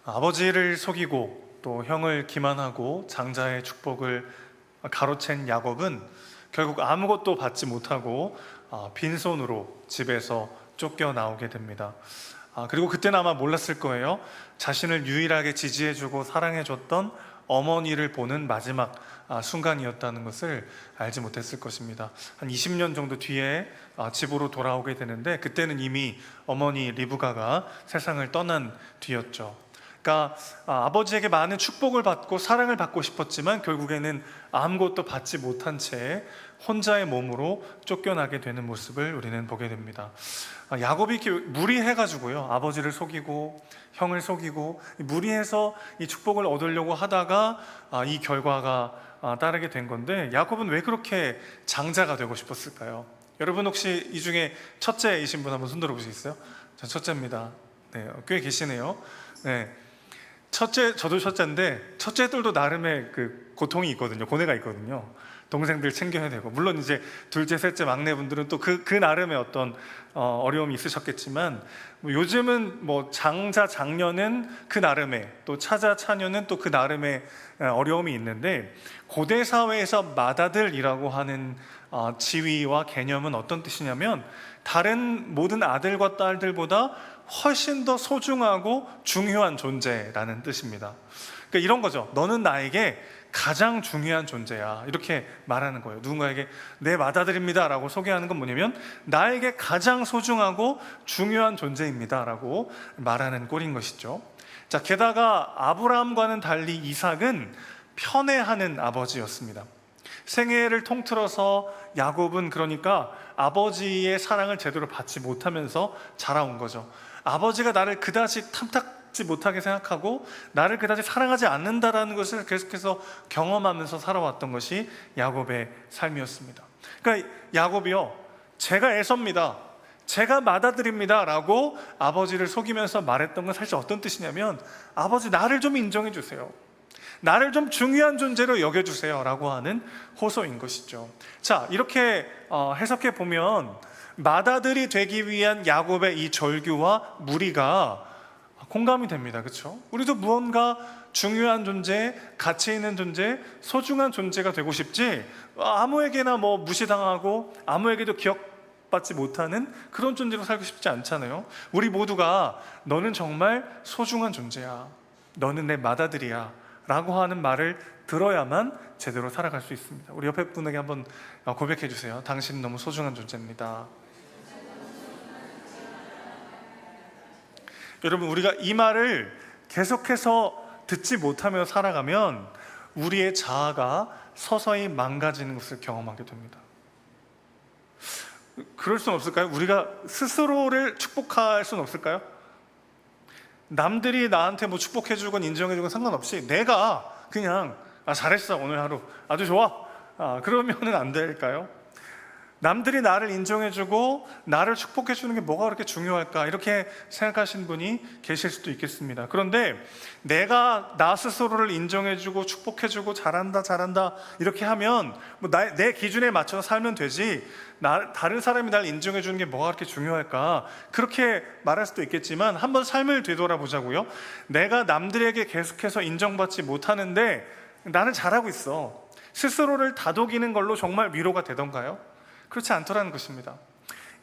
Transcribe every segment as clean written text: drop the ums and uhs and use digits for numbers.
아버지를 속이고 또 형을 기만하고 장자의 축복을 가로챈 야곱은 결국 아무것도 받지 못하고 빈손으로 집에서 쫓겨나오게 됩니다. 그리고 그때는 아마 몰랐을 거예요. 자신을 유일하게 지지해주고 사랑해줬던 어머니를 보는 마지막 순간이었다는 것을 알지 못했을 것입니다. 한 20년 정도 뒤에 집으로 돌아오게 되는데, 그때는 이미 어머니 리브가가 세상을 떠난 뒤였죠. 그러니까 아버지에게 많은 축복을 받고 사랑을 받고 싶었지만 결국에는 아무것도 받지 못한 채 혼자의 몸으로 쫓겨나게 되는 모습을 우리는 보게 됩니다. 야곱이 이렇게 무리해가지고요, 아버지를 속이고 형을 속이고 무리해서 이 축복을 얻으려고 하다가 이 결과가 따르게 된 건데, 야곱은 왜 그렇게 장자가 되고 싶었을까요? 여러분 혹시 이 중에 첫째이신 분 한번 손 들어보시겠어요? 전 첫째입니다. 네, 꽤 계시네요. 네. 저도 첫째인데, 첫째들도 나름의 그 고통이 있거든요. 고뇌가 있거든요. 동생들 챙겨야 되고, 물론 이제 둘째, 셋째, 막내분들은 또 그 나름의 어떤 어려움이 있으셨겠지만, 요즘은 뭐 장자, 장녀는 그 나름의, 또 차자, 차녀는 또 그 나름의 어려움이 있는데, 고대 사회에서 맏아들이라고 하는 지위와 개념은 어떤 뜻이냐면, 다른 모든 아들과 딸들보다 훨씬 더 소중하고 중요한 존재라는 뜻입니다. 그러니까 이런 거죠. 너는 나에게 가장 중요한 존재야, 이렇게 말하는 거예요. 누군가에게 내 맏아들입니다 라고 소개하는 건 뭐냐면, 나에게 가장 소중하고 중요한 존재입니다 라고 말하는 꼴인 것이죠. 자, 게다가 아브라함과는 달리 이삭은 편애하는 아버지였습니다. 생애를 통틀어서 야곱은 그러니까 아버지의 사랑을 제대로 받지 못하면서 자라온 거죠. 아버지가 나를 그다지 탐탁지 못하게 생각하고 나를 그다지 사랑하지 않는다라는 것을 계속해서 경험하면서 살아왔던 것이 야곱의 삶이었습니다. 그러니까 야곱이요, 제가 에서입니다, 제가 맏아들입니다 라고 아버지를 속이면서 말했던 건 사실 어떤 뜻이냐면, 아버지 나를 좀 인정해 주세요, 나를 좀 중요한 존재로 여겨주세요 라고 하는 호소인 것이죠. 자, 이렇게 해석해 보면 맏아들이 되기 위한 야곱의 이 절규와 무리가 공감이 됩니다. 그렇죠? 우리도 무언가 중요한 존재, 가치 있는 존재, 소중한 존재가 되고 싶지, 아무에게나 뭐 무시당하고 아무에게도 기억받지 못하는 그런 존재로 살고 싶지 않잖아요. 우리 모두가 너는 정말 소중한 존재야, 너는 내 맏아들이야 라고 하는 말을 들어야만 제대로 살아갈 수 있습니다. 우리 옆에 분에게 한번 고백해 주세요. 당신은 너무 소중한 존재입니다. 여러분, 우리가 이 말을 계속해서 듣지 못하며 살아가면 우리의 자아가 서서히 망가지는 것을 경험하게 됩니다. 그럴 수는 없을까요? 우리가 스스로를 축복할 수는 없을까요? 남들이 나한테 뭐 축복해주건 인정해주건 상관없이 내가 그냥 잘했어, 오늘 하루 아주 좋아, 그러면은 안 될까요? 남들이 나를 인정해주고 나를 축복해주는 게 뭐가 그렇게 중요할까, 이렇게 생각하시는 분이 계실 수도 있겠습니다. 그런데 내가 나 스스로를 인정해주고 축복해주고 잘한다 이렇게 하면 뭐 내 기준에 맞춰서 살면 되지, 다른 사람이 날 인정해주는 게 뭐가 그렇게 중요할까, 그렇게 말할 수도 있겠지만 한번 삶을 되돌아보자고요. 내가 남들에게 계속해서 인정받지 못하는데 나는 잘하고 있어, 스스로를 다독이는 걸로 정말 위로가 되던가요? 그렇지 않더라는 것입니다.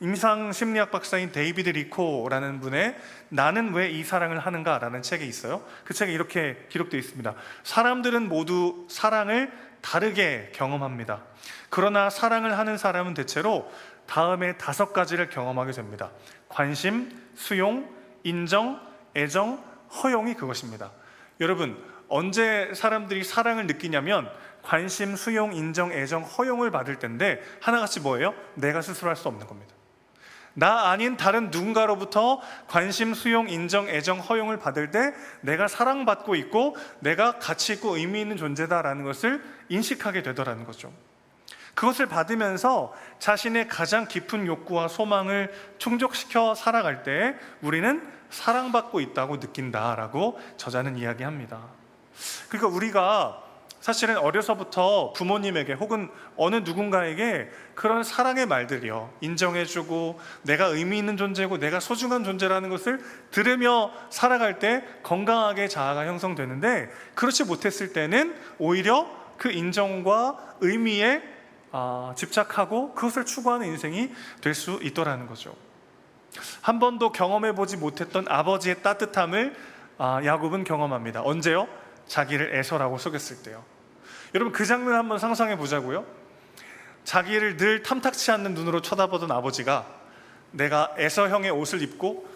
임상 심리학 박사인 데이비드 리코라는 분의 나는 왜 이 사랑을 하는가 라는 책이 있어요. 그 책에 이렇게 기록되어 있습니다. 사람들은 모두 사랑을 다르게 경험합니다. 그러나 사랑을 하는 사람은 대체로 다음의 5가지를 경험하게 됩니다. 관심, 수용, 인정, 애정, 허용이 그것입니다. 여러분, 언제 사람들이 사랑을 느끼냐면 관심, 수용, 인정, 애정, 허용을 받을 텐데, 하나같이 뭐예요? 내가 스스로 할 수 없는 겁니다. 나 아닌 다른 누군가로부터 관심, 수용, 인정, 애정, 허용을 받을 때 내가 사랑받고 있고 내가 가치 있고 의미 있는 존재다라는 것을 인식하게 되더라는 거죠. 그것을 받으면서 자신의 가장 깊은 욕구와 소망을 충족시켜 살아갈 때 우리는 사랑받고 있다고 느낀다라고 저자는 이야기합니다. 그러니까 우리가 사실은 어려서부터 부모님에게 혹은 어느 누군가에게 그런 사랑의 말들이요, 인정해주고 내가 의미 있는 존재고 내가 소중한 존재라는 것을 들으며 살아갈 때 건강하게 자아가 형성되는데, 그렇지 못했을 때는 오히려 그 인정과 의미에 집착하고 그것을 추구하는 인생이 될 수 있더라는 거죠. 한 번도 경험해보지 못했던 아버지의 따뜻함을 야곱은 경험합니다. 언제요? 자기를 에서라고 속였을 때요. 여러분, 그 장면 한번 상상해 보자고요. 자기를 늘 탐탁치 않는 눈으로 쳐다보던 아버지가 내가 에서형의 옷을 입고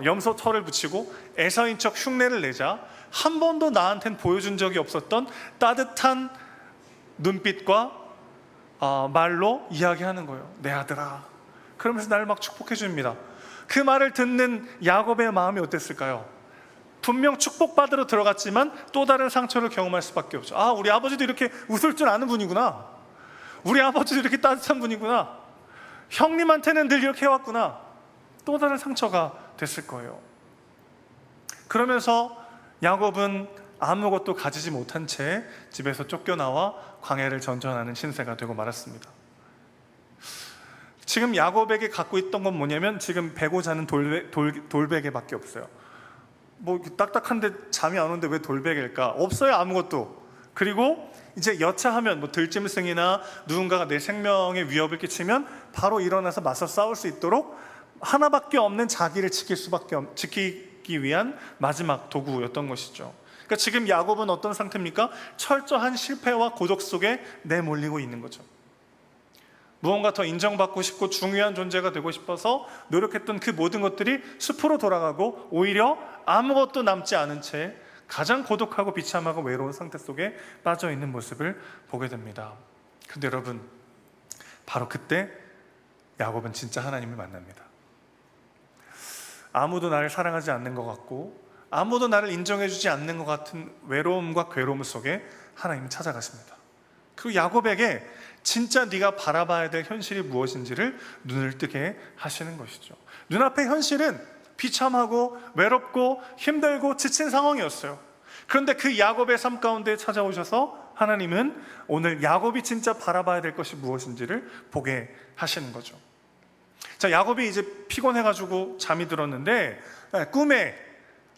염소 털을 붙이고 에서인 척 흉내를 내자 한 번도 나한텐 보여준 적이 없었던 따뜻한 눈빛과 말로 이야기하는 거예요. 내 아들아. 그러면서 나를 막 축복해 줍니다. 그 말을 듣는 야곱의 마음이 어땠을까요? 분명 축복받으러 들어갔지만 또 다른 상처를 경험할 수밖에 없죠. 우리 아버지도 이렇게 웃을 줄 아는 분이구나. 우리 아버지도 이렇게 따뜻한 분이구나. 형님한테는 늘 이렇게 해왔구나. 또 다른 상처가 됐을 거예요. 그러면서 야곱은 아무것도 가지지 못한 채 집에서 쫓겨나와 광야를 전전하는 신세가 되고 말았습니다. 지금 야곱에게 갖고 있던 건 뭐냐면, 지금 베고 자는 돌베개밖에 없어요. 딱딱한데 잠이 안 오는데 왜 돌베개일까? 없어요, 아무것도. 그리고 이제 여차하면 들짐승이나 누군가가 내 생명에 위협을 끼치면 바로 일어나서 맞서 싸울 수 있도록 하나밖에 없는 자기를 지키기 위한 마지막 도구였던 것이죠. 그러니까 지금 야곱은 어떤 상태입니까? 철저한 실패와 고독 속에 내몰리고 있는 거죠. 무언가 더 인정받고 싶고 중요한 존재가 되고 싶어서 노력했던 그 모든 것들이 숲으로 돌아가고 오히려 아무것도 남지 않은 채 가장 고독하고 비참하고 외로운 상태 속에 빠져 있는 모습을 보게 됩니다. 그런데 여러분, 바로 그때 야곱은 진짜 하나님을 만납니다. 아무도 나를 사랑하지 않는 것 같고 아무도 나를 인정해주지 않는 것 같은 외로움과 괴로움 속에 하나님이 찾아가십니다. 그리고 야곱에게 진짜 네가 바라봐야 될 현실이 무엇인지를 눈을 뜨게 하시는 것이죠. 눈앞의 현실은 비참하고 외롭고 힘들고 지친 상황이었어요. 그런데 그 야곱의 삶 가운데 찾아오셔서 하나님은 오늘 야곱이 진짜 바라봐야 될 것이 무엇인지를 보게 하시는 거죠. 자, 야곱이 이제 피곤해가지고 잠이 들었는데 꿈에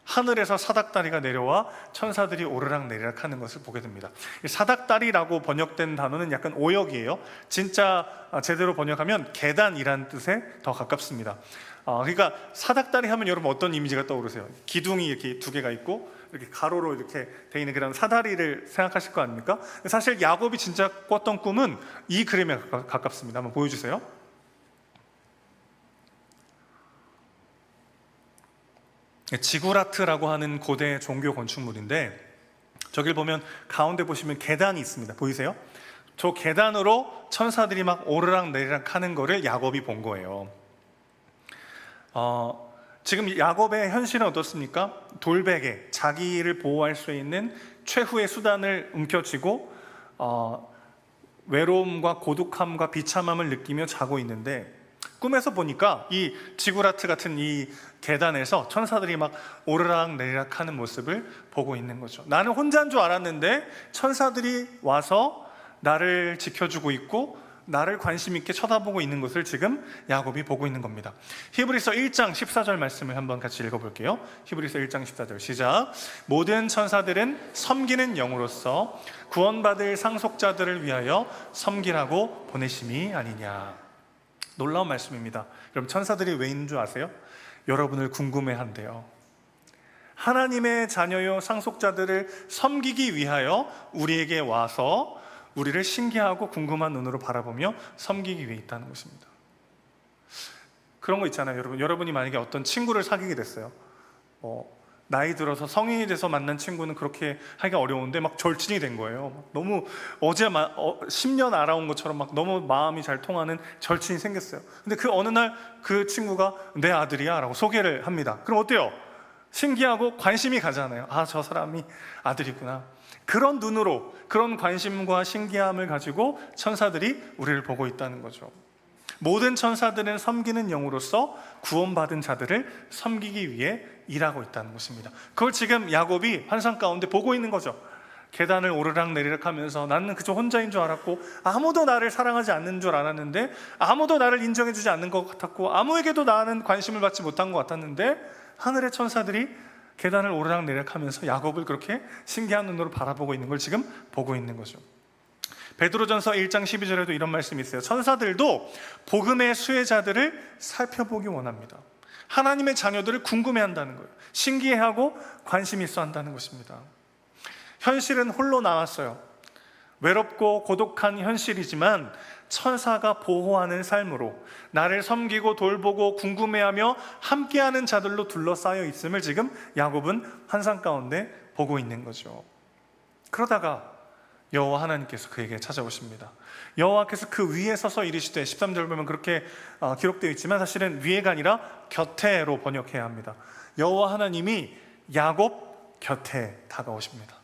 하늘에서 사닥다리가 내려와 천사들이 오르락내리락 하는 것을 보게 됩니다. 사닥다리라고 번역된 단어는 약간 오역이에요. 진짜 제대로 번역하면 계단이란 뜻에 더 가깝습니다. 그러니까 사닥다리 하면 여러분 어떤 이미지가 떠오르세요? 기둥이 이렇게 두 개가 있고 이렇게 가로로 이렇게 돼 있는 그런 사다리를 생각하실 거 아닙니까? 사실 야곱이 진짜 꿨던 꿈은 이 그림에 가깝습니다. 한번 보여주세요. 지구라트라고 하는 고대 종교 건축물인데, 저길 보면 가운데 보시면 계단이 있습니다. 보이세요? 저 계단으로 천사들이 막 오르락내리락 하는 거를 야곱이 본 거예요. 지금 야곱의 현실은 어떻습니까? 돌베개, 자기를 보호할 수 있는 최후의 수단을 움켜쥐고 외로움과 고독함과 비참함을 느끼며 자고 있는데, 꿈에서 보니까 이 지구라트 같은 이 계단에서 천사들이 막 오르락 내리락 하는 모습을 보고 있는 거죠. 나는 혼자인 줄 알았는데 천사들이 와서 나를 지켜주고 있고 나를 관심 있게 쳐다보고 있는 것을 지금 야곱이 보고 있는 겁니다. 히브리서 1장 14절 말씀을 한번 같이 읽어볼게요. 히브리서 1장 14절 시작. 모든 천사들은 섬기는 영으로서 구원받을 상속자들을 위하여 섬기라고 보내심이 아니냐. 놀라운 말씀입니다. 여러분, 천사들이 왜 있는 줄 아세요? 여러분을 궁금해한대요. 하나님의 자녀요 상속자들을 섬기기 위하여 우리에게 와서 우리를 신기하고 궁금한 눈으로 바라보며 섬기기 위해 있다는 것입니다. 그런 거 있잖아요, 여러분. 여러분이 만약에 어떤 친구를 사귀게 됐어요. 나이 들어서 성인이 돼서 만난 친구는 그렇게 하기가 어려운데 막 절친이 된 거예요. 너무 10년 알아온 것처럼 막 너무 마음이 잘 통하는 절친이 생겼어요. 근데 그 어느 날 그 친구가 내 아들이야 라고 소개를 합니다. 그럼 어때요? 신기하고 관심이 가잖아요. 저 사람이 아들이구나. 그런 눈으로, 그런 관심과 신기함을 가지고 천사들이 우리를 보고 있다는 거죠. 모든 천사들은 섬기는 영으로서 구원받은 자들을 섬기기 위해 일하고 있다는 것입니다. 그걸 지금 야곱이 환상 가운데 보고 있는 거죠. 계단을 오르락내리락 하면서 나는 그저 혼자인 줄 알았고, 아무도 나를 사랑하지 않는 줄 알았는데, 아무도 나를 인정해주지 않는 것 같았고, 아무에게도 나는 관심을 받지 못한 것 같았는데, 하늘의 천사들이 계단을 오르락내리락 하면서 야곱을 그렇게 신기한 눈으로 바라보고 있는 걸 지금 보고 있는 거죠. 베드로전서 1장 12절에도 이런 말씀이 있어요. 천사들도 복음의 수혜자들을 살펴보기 원합니다. 하나님의 자녀들을 궁금해한다는 거예요. 신기해하고 관심 있어 한다는 것입니다. 현실은 홀로 나왔어요. 외롭고 고독한 현실이지만 천사가 보호하는 삶으로 나를 섬기고 돌보고 궁금해하며 함께하는 자들로 둘러싸여 있음을 지금 야곱은 환상 가운데 보고 있는 거죠. 그러다가 여호와 하나님께서 그에게 찾아오십니다. 여호와께서 그 위에 서서 이르시되, 13절 보면 그렇게 기록되어 있지만 사실은 위에가 아니라 곁에로 번역해야 합니다. 여호와 하나님이 야곱 곁에 다가오십니다.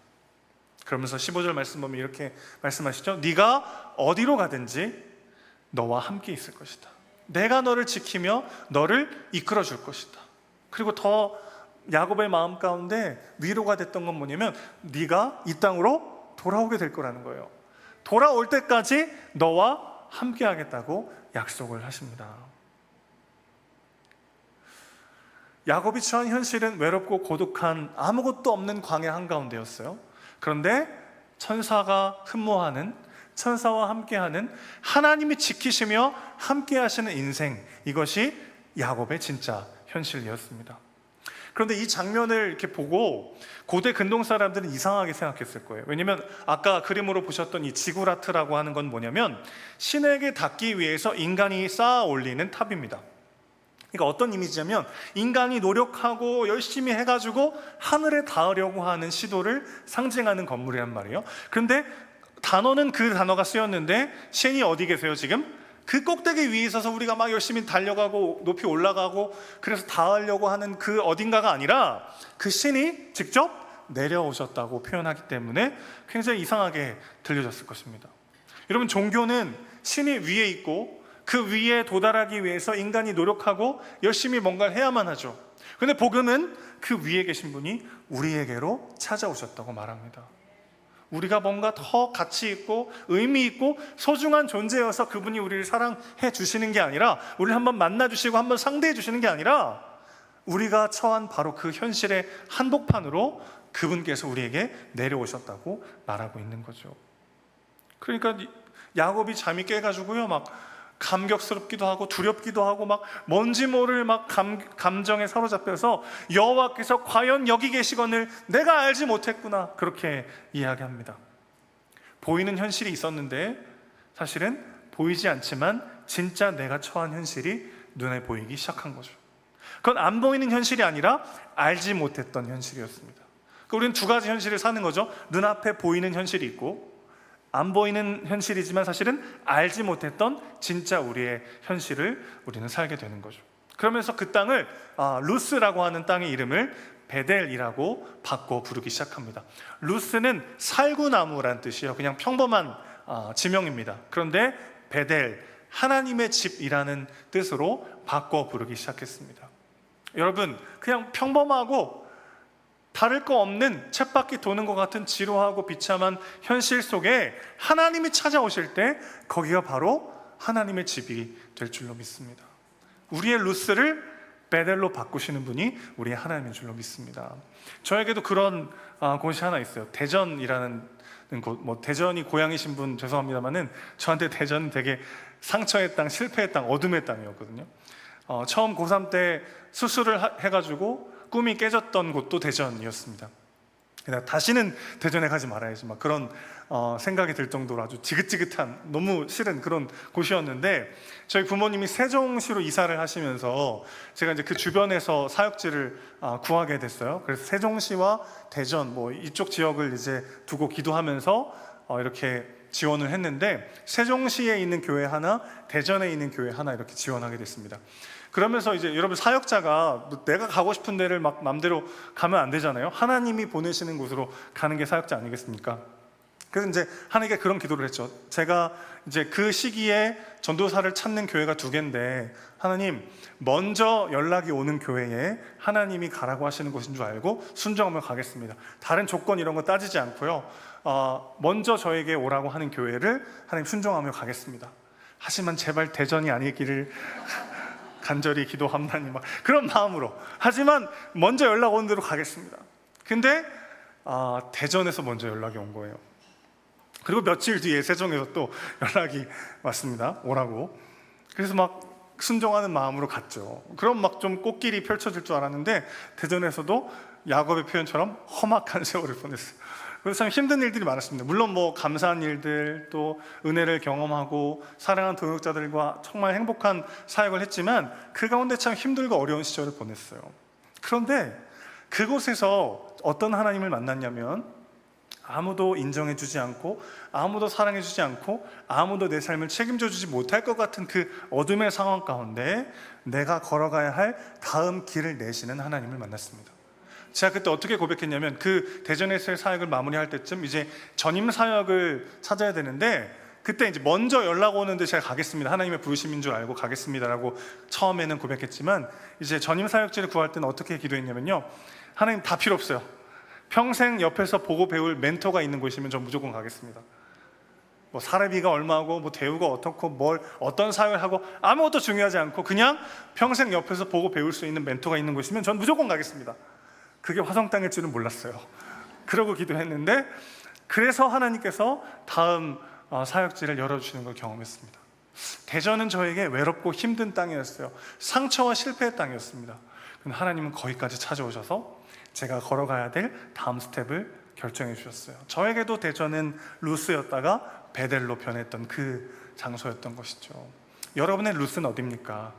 그러면서 15절 말씀 보면 이렇게 말씀하시죠. 네가 어디로 가든지 너와 함께 있을 것이다. 내가 너를 지키며 너를 이끌어 줄 것이다. 그리고 더 야곱의 마음 가운데 위로가 됐던 건 뭐냐면, 네가 이 땅으로 돌아오게 될 거라는 거예요. 돌아올 때까지 너와 함께 하겠다고 약속을 하십니다. 야곱이 처한 현실은 외롭고 고독한 아무것도 없는 광야 한가운데였어요. 그런데 천사가 흠모하는, 천사와 함께하는, 하나님이 지키시며 함께하시는 인생, 이것이 야곱의 진짜 현실이었습니다. 그런데 이 장면을 이렇게 보고 고대 근동 사람들은 이상하게 생각했을 거예요. 왜냐하면 아까 그림으로 보셨던 이 지구라트라고 하는 건 뭐냐면, 신에게 닿기 위해서 인간이 쌓아 올리는 탑입니다. 그러니까 어떤 이미지냐면, 인간이 노력하고 열심히 해가지고 하늘에 닿으려고 하는 시도를 상징하는 건물이란 말이에요. 그런데 단어는 그 단어가 쓰였는데 신이 어디 계세요 지금? 그 꼭대기 위에 있어서 우리가 막 열심히 달려가고 높이 올라가고 그래서 닿으려고 하는 그 어딘가가 아니라, 그 신이 직접 내려오셨다고 표현하기 때문에 굉장히 이상하게 들려졌을 것입니다. 여러분, 종교는 신이 위에 있고 그 위에 도달하기 위해서 인간이 노력하고 열심히 뭔가를 해야만 하죠. 그런데 복음은 그 위에 계신 분이 우리에게로 찾아오셨다고 말합니다. 우리가 뭔가 더 가치 있고 의미 있고 소중한 존재여서 그분이 우리를 사랑해 주시는 게 아니라, 우리를 한번 만나 주시고 한번 상대해 주시는 게 아니라, 우리가 처한 바로 그 현실의 한복판으로 그분께서 우리에게 내려오셨다고 말하고 있는 거죠. 그러니까 야곱이 잠이 깨가지고요, 막 감격스럽기도 하고 두렵기도 하고 막 뭔지 모를 막 감정에 사로잡혀서 여호와께서 과연 여기 계시거늘 내가 알지 못했구나, 그렇게 이야기합니다. 보이는 현실이 있었는데 사실은 보이지 않지만 진짜 내가 처한 현실이 눈에 보이기 시작한 거죠. 그건 안 보이는 현실이 아니라 알지 못했던 현실이었습니다. 그러니까 우리는 두 가지 현실을 사는 거죠. 눈앞에 보이는 현실이 있고, 안 보이는 현실이지만 사실은 알지 못했던 진짜 우리의 현실을 우리는 살게 되는 거죠. 그러면서 그 땅을 루스라고 하는 땅의 이름을 베델이라고 바꿔 부르기 시작합니다. 루스는 살구나무란 뜻이에요. 그냥 평범한 지명입니다. 그런데 베델, 하나님의 집이라는 뜻으로 바꿔 부르기 시작했습니다. 여러분, 그냥 평범하고 다를 거 없는 쳇바퀴 도는 것 같은 지루하고 비참한 현실 속에 하나님이 찾아오실 때 거기가 바로 하나님의 집이 될 줄로 믿습니다. 우리의 루스를 베델로 바꾸시는 분이 우리의 하나님인 줄로 믿습니다. 저에게도 그런 곳이 하나 있어요. 대전이라는 곳. 뭐 대전이 고향이신 분 죄송합니다만은 저한테 대전은 되게 상처의 땅, 실패의 땅, 어둠의 땅이었거든요. 처음 고3 때 수술을 해가지고 꿈이 깨졌던 곳도 대전이었습니다. 다시는 대전에 가지 말아야지 막 그런 생각이 들 정도로 아주 지긋지긋한, 너무 싫은 그런 곳이었는데, 저희 부모님이 세종시로 이사를 하시면서 제가 이제 그 주변에서 사역지를 구하게 됐어요. 그래서 세종시와 대전 뭐 이쪽 지역을 이제 두고 기도하면서 이렇게 지원을 했는데, 세종시에 있는 교회 하나, 대전에 있는 교회 하나 이렇게 지원하게 됐습니다. 그러면서 이제 여러분, 사역자가 내가 가고 싶은 데를 막 마음대로 가면 안 되잖아요. 하나님이 보내시는 곳으로 가는 게 사역자 아니겠습니까? 그래서 이제 하나님께 그런 기도를 했죠. 제가 이제 그 시기에 전도사를 찾는 교회가 2개인데, 하나님, 먼저 연락이 오는 교회에 하나님이 가라고 하시는 곳인 줄 알고 순종하며 가겠습니다. 다른 조건 이런 거 따지지 않고요, 먼저 저에게 오라고 하는 교회를 하나님 순종하며 가겠습니다. 하지만 제발 대전이 아니기를 간절히 기도합나니, 막 그런 마음으로. 하지만 먼저 연락 오는 대로 가겠습니다. 근데 대전에서 먼저 연락이 온 거예요. 그리고 며칠 뒤에 세종에서 또 연락이 왔습니다. 오라고. 그래서 막 순종하는 마음으로 갔죠. 그럼 막 좀 꽃길이 펼쳐질 줄 알았는데 대전에서도 야곱의 표현처럼 험악한 세월을 보냈어요. 그래서 참 힘든 일들이 많았습니다. 물론 뭐 감사한 일들, 또 은혜를 경험하고 사랑하는 동역자들과 정말 행복한 사역을 했지만 그 가운데 참 힘들고 어려운 시절을 보냈어요. 그런데 그곳에서 어떤 하나님을 만났냐면, 아무도 인정해주지 않고 아무도 사랑해주지 않고 아무도 내 삶을 책임져주지 못할 것 같은 그 어둠의 상황 가운데 내가 걸어가야 할 다음 길을 내시는 하나님을 만났습니다. 제가 그때 어떻게 고백했냐면, 그 대전에서의 사역을 마무리할 때쯤 이제 전임 사역을 찾아야 되는데, 그때 이제 먼저 연락 오는데 제가 가겠습니다, 하나님의 부르심인 줄 알고 가겠습니다라고 처음에는 고백했지만, 이제 전임 사역지를 구할 때는 어떻게 기도했냐면요, 하나님 다 필요 없어요. 평생 옆에서 보고 배울 멘토가 있는 곳이면 전 무조건 가겠습니다. 뭐 사례비가 얼마고 뭐 대우가 어떻고 뭘 어떤 사역을 하고 아무것도 중요하지 않고 그냥 평생 옆에서 보고 배울 수 있는 멘토가 있는 곳이면 전 무조건 가겠습니다. 그게 화성 땅일 줄은 몰랐어요. 그러고 기도했는데, 그래서 하나님께서 다음 사역지를 열어주시는 걸 경험했습니다. 대전은 저에게 외롭고 힘든 땅이었어요. 상처와 실패의 땅이었습니다. 근데 하나님은 거기까지 찾아오셔서 제가 걸어가야 될 다음 스텝을 결정해 주셨어요. 저에게도 대전은 루스였다가 베델로 변했던 그 장소였던 것이죠. 여러분의 루스는 어디입니까?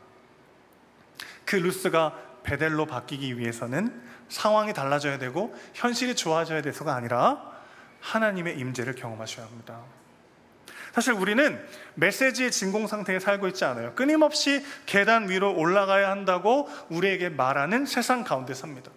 그 루스가 베델로 바뀌기 위해서는 상황이 달라져야 되고 현실이 좋아져야 돼서가 아니라 하나님의 임재를 경험하셔야 합니다. 사실 우리는 메시지의 진공 상태에 살고 있지 않아요. 끊임없이 계단 위로 올라가야 한다고 우리에게 말하는 세상 가운데 삽니다.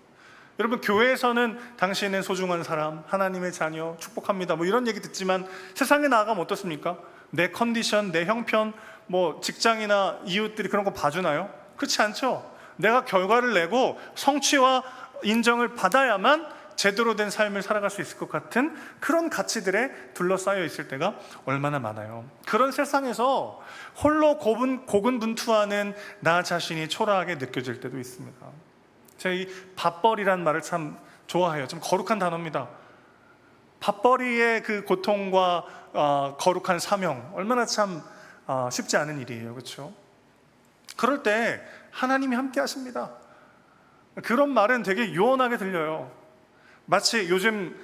여러분, 교회에서는 당신은 소중한 사람, 하나님의 자녀, 축복합니다, 뭐 이런 얘기 듣지만 세상에 나아가면 어떻습니까? 내 컨디션, 내 형편, 뭐 직장이나 이웃들이 그런 거 봐주나요? 그렇지 않죠. 내가 결과를 내고 성취와 인정을 받아야만 제대로 된 삶을 살아갈 수 있을 것 같은 그런 가치들에 둘러싸여 있을 때가 얼마나 많아요. 그런 세상에서 홀로 고군분투하는 나 자신이 초라하게 느껴질 때도 있습니다. 제가 이 밥벌이란 말을 참 좋아해요. 좀 거룩한 단어입니다. 밥벌이의 그 고통과 거룩한 사명, 얼마나 참 쉽지 않은 일이에요. 그렇죠? 그럴 때 하나님이 함께 하십니다. 그런 말은 되게 유언하게 들려요. 마치 요즘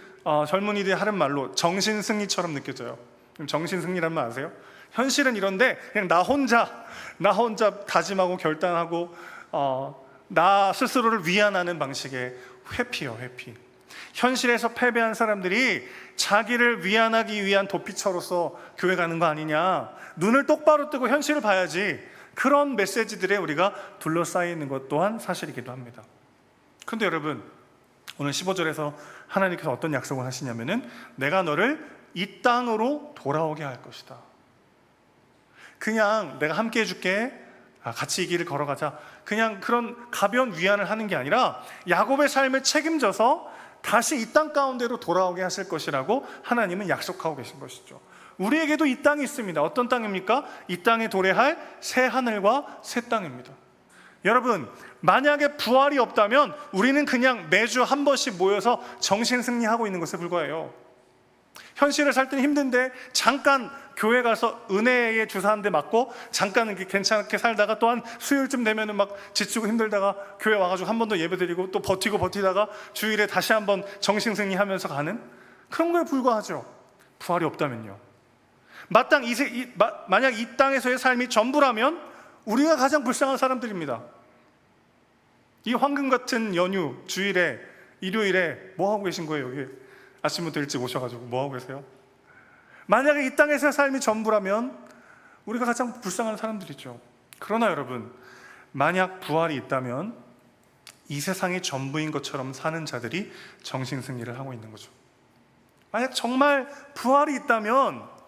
젊은이들이 하는 말로 정신승리처럼 느껴져요. 정신승리란 말 아세요? 현실은 이런데 그냥 나 혼자 다짐하고 결단하고 나 스스로를 위안하는 방식의 회피요, 회피. 현실에서 패배한 사람들이 자기를 위안하기 위한 도피처로서 교회 가는 거 아니냐, 눈을 똑바로 뜨고 현실을 봐야지, 그런 메시지들에 우리가 둘러싸여 있는 것 또한 사실이기도 합니다. 그런데 여러분, 오늘 15절에서 하나님께서 어떤 약속을 하시냐면은, 내가 너를 이 땅으로 돌아오게 할 것이다. 그냥 내가 함께 해줄게, 같이 이 길을 걸어가자, 그냥 그런 가벼운 위안을 하는 게 아니라 야곱의 삶을 책임져서 다시 이 땅 가운데로 돌아오게 하실 것이라고 하나님은 약속하고 계신 것이죠. 우리에게도 이 땅이 있습니다. 어떤 땅입니까? 이 땅에 도래할 새 하늘과 새 땅입니다. 여러분, 만약에 부활이 없다면 우리는 그냥 매주 한 번씩 모여서 정신승리하고 있는 것에 불과해요. 현실을 살 때는 힘든데 잠깐 교회 가서 은혜의 주사 한 대 맞고 잠깐 이렇게 괜찮게 살다가 또한 수요일쯤 되면은 막 지치고 힘들다가 교회 와가지고 한 번 더 예배드리고 또 버티다가 주일에 다시 한번 정신승리하면서 가는 그런 거에 불과하죠. 부활이 없다면요. 만약 이 땅에서의 삶이 전부라면 우리가 가장 불쌍한 사람들입니다. 이 황금 같은 연휴 주일에 일요일에 뭐 하고 계신 거예요? 여기 아침부터 일찍 오셔가지고 뭐 하고 계세요? 만약에 이 땅에서의 삶이 전부라면 우리가 가장 불쌍한 사람들이죠. 그러나 여러분, 만약 부활이 있다면 이 세상이 전부인 것처럼 사는 자들이 정신승리를 하고 있는 거죠. 만약 정말 부활이 있다면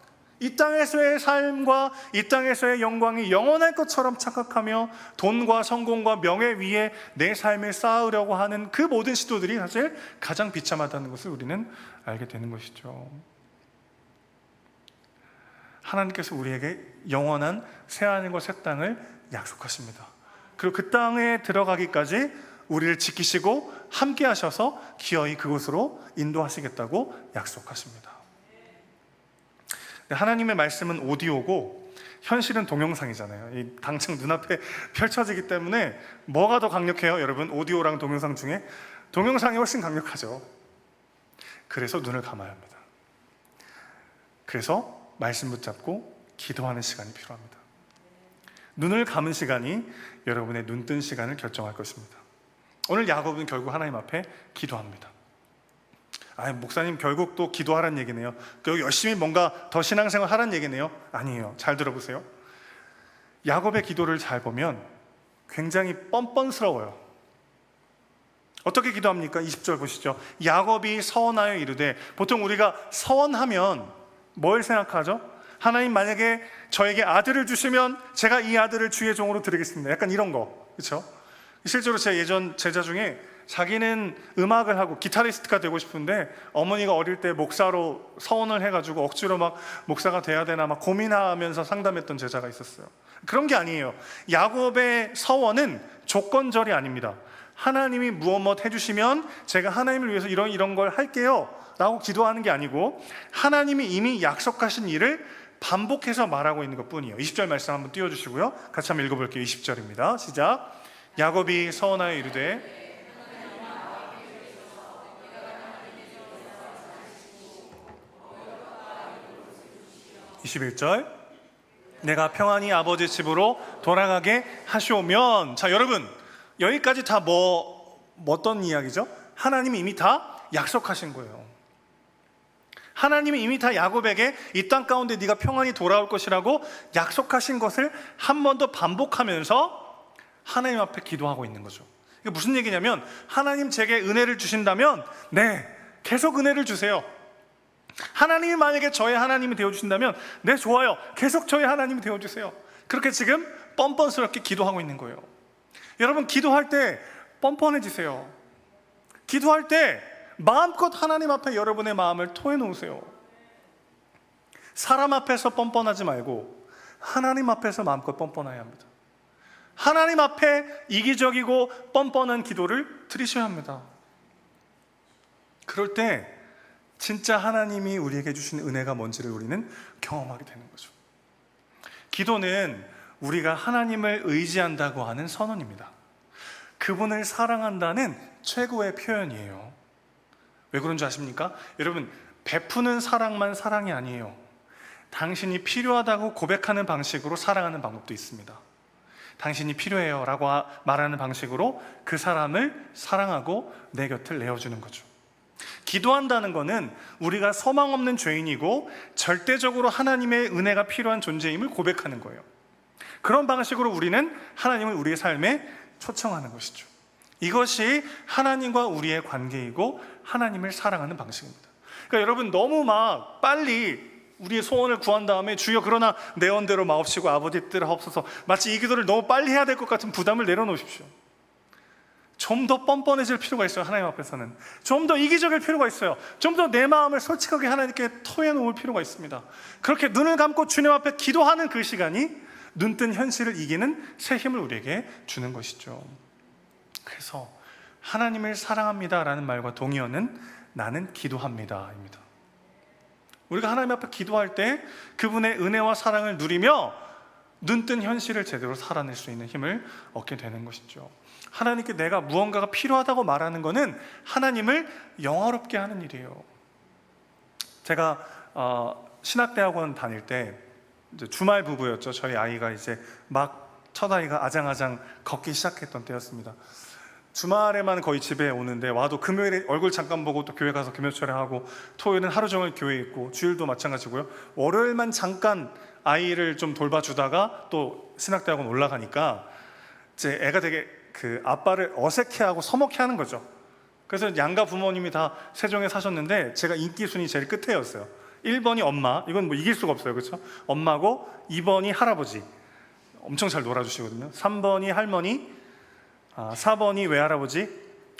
이 땅에서의 삶과 이 땅에서의 영광이 영원할 것처럼 착각하며 돈과 성공과 명예 위에 내 삶을 쌓으려고 하는 그 모든 시도들이 사실 가장 비참하다는 것을 우리는 알게 되는 것이죠. 하나님께서 우리에게 영원한 새하늘과 새 땅을 약속하십니다. 그리고 그 땅에 들어가기까지 우리를 지키시고 함께 하셔서 기어이 그곳으로 인도하시겠다고 약속하십니다. 하나님의 말씀은 오디오고 현실은 동영상이잖아요. 이 당장 눈앞에 펼쳐지기 때문에 뭐가 더 강력해요? 여러분, 오디오랑 동영상 중에 동영상이 훨씬 강력하죠. 그래서 눈을 감아야 합니다. 그래서 말씀 붙잡고 기도하는 시간이 필요합니다. 눈을 감은 시간이 여러분의 눈뜬 시간을 결정할 것입니다. 오늘 야곱은 결국 하나님 앞에 기도합니다. 목사님 결국 또 기도하라는 얘기네요. 결국 열심히 뭔가 더 신앙생활 하라는 얘기네요. 아니에요. 잘 들어보세요. 야곱의 기도를 잘 보면 굉장히 뻔뻔스러워요. 어떻게 기도합니까? 20절 보시죠. 야곱이 서원하여 이르되, 보통 우리가 서원하면 뭘 생각하죠? 하나님 만약에 저에게 아들을 주시면 제가 이 아들을 주의 종으로 드리겠습니다. 약간 이런 거, 그렇죠? 실제로 제 예전 제자 중에 자기는 음악을 하고 기타리스트가 되고 싶은데 어머니가 어릴 때 목사로 서원을 해가지고 억지로 막 목사가 돼야 되나 막 고민하면서 상담했던 제자가 있었어요. 그런 게 아니에요. 야곱의 서원은 조건절이 아닙니다. 하나님이 무엇 해주시면 제가 하나님을 위해서 이런 걸 할게요 라고 기도하는 게 아니고, 하나님이 이미 약속하신 일을 반복해서 말하고 있는 것 뿐이에요. 20절 말씀 한번 띄워주시고요. 같이 한번 읽어볼게요. 20절입니다. 시작. 야곱이 서원하여 이르되, 21절, 내가 평안히 아버지 집으로 돌아가게 하시오면. 자, 여러분, 여기까지 다 어떤 이야기죠? 하나님이 이미 다 약속하신 거예요. 하나님이 이미 다 야곱에게 이 땅 가운데 네가 평안히 돌아올 것이라고 약속하신 것을 한 번 더 반복하면서 하나님 앞에 기도하고 있는 거죠. 이게 무슨 얘기냐면, 하나님 제게 은혜를 주신다면 네, 계속 은혜를 주세요. 하나님이 만약에 저의 하나님이 되어주신다면 네, 좋아요, 계속 저의 하나님이 되어주세요. 그렇게 지금 뻔뻔스럽게 기도하고 있는 거예요. 여러분, 기도할 때 뻔뻔해지세요. 기도할 때 마음껏 하나님 앞에 여러분의 마음을 토해놓으세요. 사람 앞에서 뻔뻔하지 말고 하나님 앞에서 마음껏 뻔뻔해야 합니다. 하나님 앞에 이기적이고 뻔뻔한 기도를 드리셔야 합니다. 그럴 때 진짜 하나님이 우리에게 주신 은혜가 뭔지를 우리는 경험하게 되는 거죠. 기도는 우리가 하나님을 의지한다고 하는 선언입니다. 그분을 사랑한다는 최고의 표현이에요. 왜 그런 줄 아십니까? 여러분, 베푸는 사랑만 사랑이 아니에요. 당신이 필요하다고 고백하는 방식으로 사랑하는 방법도 있습니다. 당신이 필요해요 라고 말하는 방식으로 그 사람을 사랑하고 내 곁을 내어주는 거죠. 기도한다는 것은 우리가 소망 없는 죄인이고 절대적으로 하나님의 은혜가 필요한 존재임을 고백하는 거예요. 그런 방식으로 우리는 하나님을 우리의 삶에 초청하는 것이죠. 이것이 하나님과 우리의 관계이고 하나님을 사랑하는 방식입니다. 그러니까 여러분, 너무 막 빨리 우리의 소원을 구한 다음에 주여 그러나 내 원대로 마옵시고 아버지 뜻대로 하옵소서, 마치 이 기도를 너무 빨리 해야 될 것 같은 부담을 내려놓으십시오. 좀 더 뻔뻔해질 필요가 있어요. 하나님 앞에서는 좀 더 이기적일 필요가 있어요. 좀 더 내 마음을 솔직하게 하나님께 토해놓을 필요가 있습니다. 그렇게 눈을 감고 주님 앞에 기도하는 그 시간이 눈뜬 현실을 이기는 새 힘을 우리에게 주는 것이죠. 그래서 하나님을 사랑합니다 라는 말과 동의어는 나는 기도합니다 입니다. 우리가 하나님 앞에 기도할 때 그분의 은혜와 사랑을 누리며 눈뜬 현실을 제대로 살아낼 수 있는 힘을 얻게 되는 것이죠. 하나님께 내가 무언가가 필요하다고 말하는 것은 하나님을 영화롭게 하는 일이에요. 제가 신학대학원 다닐 때 이제 주말 부부였죠. 저희 아이가 이제 막 첫 아이가 아장아장 걷기 시작했던 때였습니다. 주말에만 거의 집에 오는데 와도 금요일에 얼굴 잠깐 보고 또 교회 가서 금요 철회하고, 토요일은 하루 종일 교회에 있고, 주일도 마찬가지고요. 월요일만 잠깐 아이를 좀 돌봐주다가 또 신학대학원 올라가니까 이제 애가 되게 그 아빠를 어색해하고 서먹해하는 거죠. 그래서 양가 부모님이 다 세종에 사셨는데 제가 인기 순위 제일 끝에였어요. 1번이 엄마, 이건 뭐 이길 수가 없어요, 그렇죠? 엄마고 2번이 할아버지, 엄청 잘 놀아주시거든요. 3번이 할머니, 4번이 외할아버지,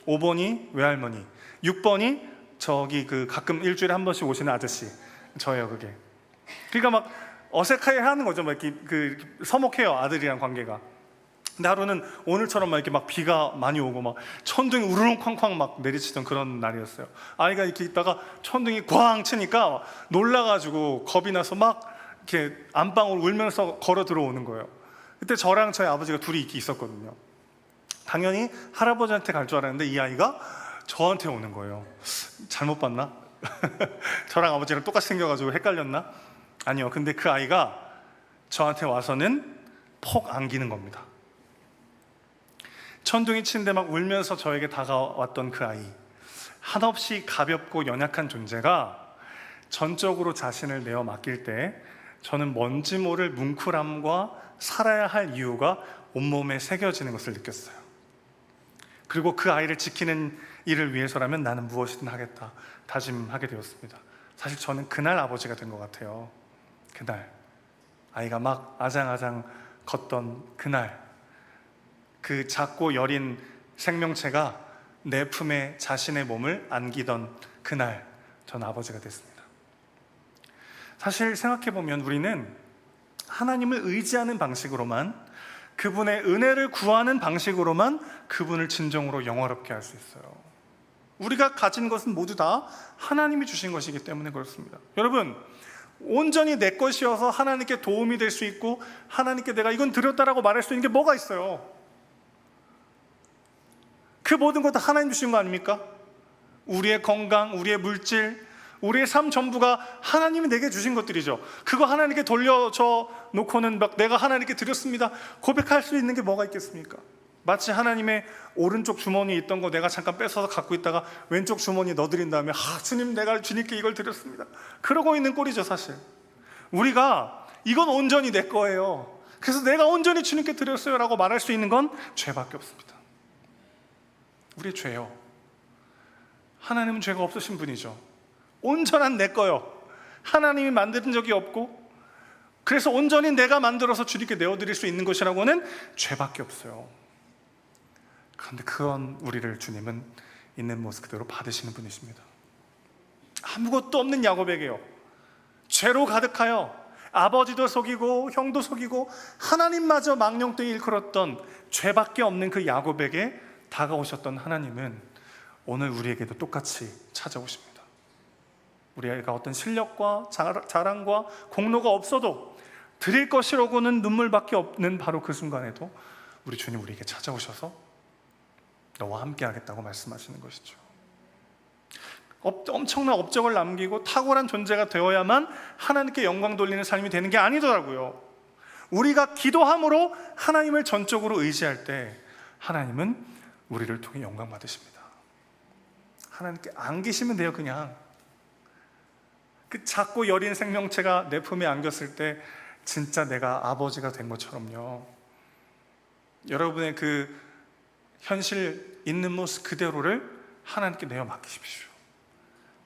5번이 외할머니, 6번이 저기 그 가끔 일주일에 한 번씩 오시는 아저씨, 저예요 그게. 그러니까 막 어색해 하는 거죠. 막 이렇게 서먹해요, 아들이랑 관계가. 근데 하루는 오늘처럼 막 이렇게 막 비가 많이 오고 막 천둥이 우르릉 쾅쾅 막 내리치던 그런 날이었어요. 아이가 이렇게 있다가 천둥이 꽝 치니까 놀라가지고 겁이 나서 막 이렇게 안방으로 울면서 걸어 들어오는 거예요. 그때 저랑 저희 아버지가 둘이 이렇게 있었거든요. 당연히 할아버지한테 갈 줄 알았는데 이 아이가 저한테 오는 거예요. 잘못 봤나? 저랑 아버지랑 똑같이 생겨가지고 헷갈렸나? 아니요. 근데 그 아이가 저한테 와서는 폭 안기는 겁니다. 천둥이 치는데 막 울면서 저에게 다가왔던 그 아이, 한없이 가볍고 연약한 존재가 전적으로 자신을 내어 맡길 때 저는 뭔지 모를 뭉클함과 살아야 할 이유가 온몸에 새겨지는 것을 느꼈어요. 그리고 그 아이를 지키는 일을 위해서라면 나는 무엇이든 하겠다 다짐하게 되었습니다. 사실 저는 그날 아버지가 된 것 같아요. 그날 아이가 막 아장아장 걷던 그날, 그 작고 여린 생명체가 내 품에 자신의 몸을 안기던 그날, 전 아버지가 됐습니다. 사실 생각해보면 우리는 하나님을 의지하는 방식으로만, 그분의 은혜를 구하는 방식으로만 그분을 진정으로 영화롭게 할 수 있어요. 우리가 가진 것은 모두 다 하나님이 주신 것이기 때문에 그렇습니다. 여러분, 온전히 내 것이어서 하나님께 도움이 될 수 있고 하나님께 내가 이건 드렸다라고 말할 수 있는 게 뭐가 있어요? 그 모든 것 다 하나님 주신 거 아닙니까? 우리의 건강, 우리의 물질, 우리의 삶 전부가 하나님이 내게 주신 것들이죠. 그거 하나님께 돌려줘 놓고는 막 내가 하나님께 드렸습니다 고백할 수 있는 게 뭐가 있겠습니까? 마치 하나님의 오른쪽 주머니에 있던 거 내가 잠깐 뺏어서 갖고 있다가 왼쪽 주머니에 넣어드린 다음에 주님 내가 주님께 이걸 드렸습니다 그러고 있는 꼴이죠. 사실 우리가 이건 온전히 내 거예요, 그래서 내가 온전히 주님께 드렸어요 라고 말할 수 있는 건 죄밖에 없습니다. 우리의 죄요. 하나님은 죄가 없으신 분이죠. 온전한 내 거요, 하나님이 만든 적이 없고 그래서 온전히 내가 만들어서 주님께 내어드릴 수 있는 것이라고는 죄밖에 없어요. 그런데 그런 우리를 주님은 있는 모습 그대로 받으시는 분이십니다. 아무것도 없는 야곱에게요, 죄로 가득하여 아버지도 속이고 형도 속이고 하나님마저 망령되이 일컬었던 죄밖에 없는 그 야곱에게 다가오셨던 하나님은 오늘 우리에게도 똑같이 찾아오십니다. 우리가 어떤 실력과 자랑과 공로가 없어도 드릴 것이라고는 눈물밖에 없는 바로 그 순간에도 우리 주님 우리에게 찾아오셔서 너와 함께 하겠다고 말씀하시는 것이죠. 엄청난 업적을 남기고 탁월한 존재가 되어야만 하나님께 영광 돌리는 삶이 되는 게 아니더라고요. 우리가 기도함으로 하나님을 전적으로 의지할 때 하나님은 우리를 통해 영광 받으십니다. 하나님께 안기시면 돼요. 그냥 그 작고 여린 생명체가 내 품에 안겼을 때 진짜 내가 아버지가 된 것처럼요, 여러분의 그 현실 있는 모습 그대로를 하나님께 내어 맡기십시오.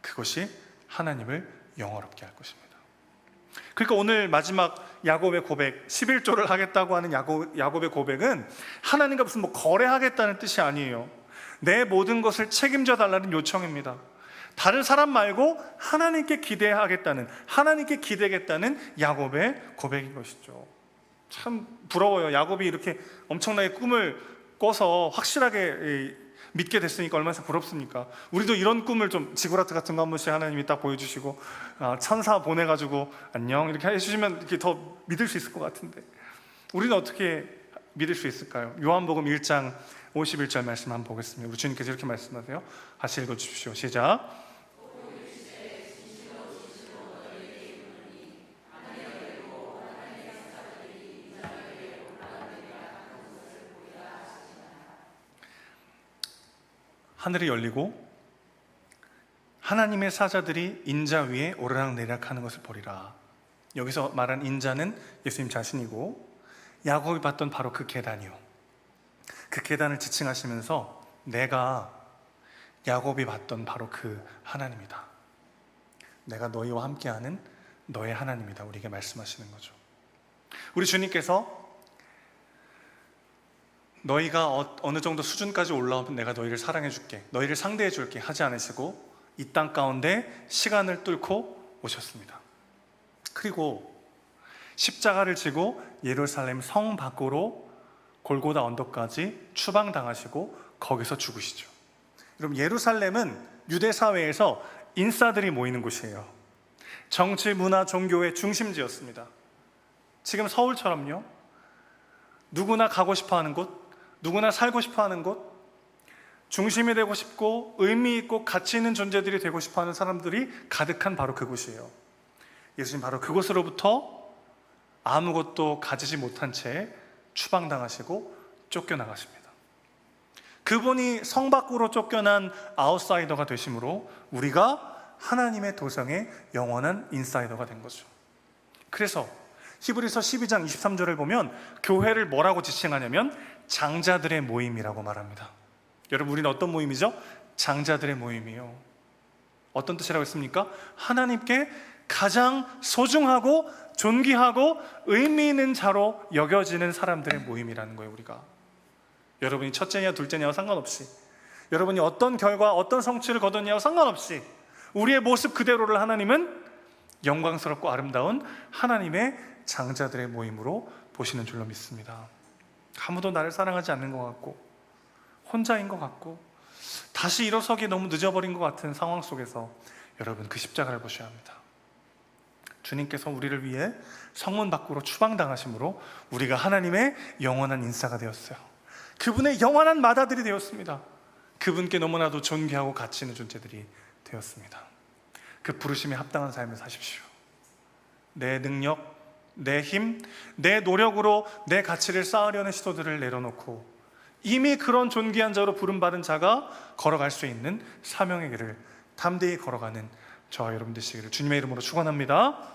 그것이 하나님을 영화롭게 할 것입니다. 그러니까 오늘 마지막 야곱의 고백, 11조를 하겠다고 하는 야곱의 고백은 하나님과 무슨 거래하겠다는 뜻이 아니에요. 내 모든 것을 책임져 달라는 요청입니다. 다른 사람 말고 하나님께 기대하겠다는, 하나님께 기대겠다는 야곱의 고백인 것이죠. 참 부러워요. 야곱이 이렇게 엄청나게 꿈을 꿔서 확실하게 믿게 됐으니까 얼마나 부럽습니까? 우리도 이런 꿈을 좀 지구라트 같은 거 한 번씩 하나님이 딱 보여주시고 천사 보내가지고 안녕 이렇게 해주시면 이렇게 더 믿을 수 있을 것 같은데 우리는 어떻게 믿을 수 있을까요? 요한복음 1장 51절 말씀 한번 보겠습니다. 우리 주님께서 이렇게 말씀하세요. 같이 읽어주십시오. 시작. 하늘이 열리고 하나님의 사자들이 인자 위에 오르락내리락 하는 것을 보리라. 여기서 말한 인자는 예수님 자신이고 야곱이 봤던 바로 그 계단이요, 그 계단을 지칭하시면서 내가 야곱이 봤던 바로 그 하나님이다. 내가 너희와 함께하는 너의 하나님이다. 우리에게 말씀하시는 거죠. 우리 주님께서 너희가 어느 정도 수준까지 올라오면 내가 너희를 사랑해 줄게, 너희를 상대해 줄게 하지 않으시고 이 땅 가운데 시간을 뚫고 오셨습니다. 그리고 십자가를 지고 예루살렘 성 밖으로 골고다 언덕까지 추방당하시고 거기서 죽으시죠. 여러분, 예루살렘은 유대 사회에서 인싸들이 모이는 곳이에요. 정치, 문화, 종교의 중심지였습니다. 지금 서울처럼요, 누구나 가고 싶어하는 곳, 누구나 살고 싶어하는 곳, 중심이 되고 싶고 의미 있고 가치 있는 존재들이 되고 싶어하는 사람들이 가득한 바로 그곳이에요. 예수님 바로 그곳으로부터 아무것도 가지지 못한 채 추방당하시고 쫓겨나가십니다. 그분이 성 밖으로 쫓겨난 아웃사이더가 되심으로 우리가 하나님의 도성의 영원한 인사이더가 된 거죠. 그래서 히브리서 12장 23절을 보면 교회를 뭐라고 지칭하냐면 장자들의 모임이라고 말합니다. 여러분, 우리는 어떤 모임이죠? 장자들의 모임이요. 어떤 뜻이라고 했습니까? 하나님께 가장 소중하고 존귀하고 의미 있는 자로 여겨지는 사람들의 모임이라는 거예요. 우리가, 여러분이 첫째냐 둘째냐와 상관없이, 여러분이 어떤 결과 어떤 성취를 거뒀냐와 상관없이 우리의 모습 그대로를 하나님은 영광스럽고 아름다운 하나님의 장자들의 모임으로 보시는 줄로 믿습니다. 아무도 나를 사랑하지 않는 것 같고 혼자인 것 같고 다시 일어서기 너무 늦어버린 것 같은 상황 속에서 여러분, 그 십자가를 보셔야 합니다. 주님께서 우리를 위해 성문 밖으로 추방당하심으로 우리가 하나님의 영원한 인사가 되었어요. 그분의 영원한 마다들이 되었습니다. 그분께 너무나도 존귀하고 가치 있는 존재들이 되었습니다. 그 부르심에 합당한 삶을 사십시오. 내 능력, 내 힘, 내 노력으로 내 가치를 쌓으려는 시도들을 내려놓고 이미 그런 존귀한 자로 부름받은 자가 걸어갈 수 있는 사명의 길을 담대히 걸어가는 저와 여러분 되시기를 주님의 이름으로 축원합니다.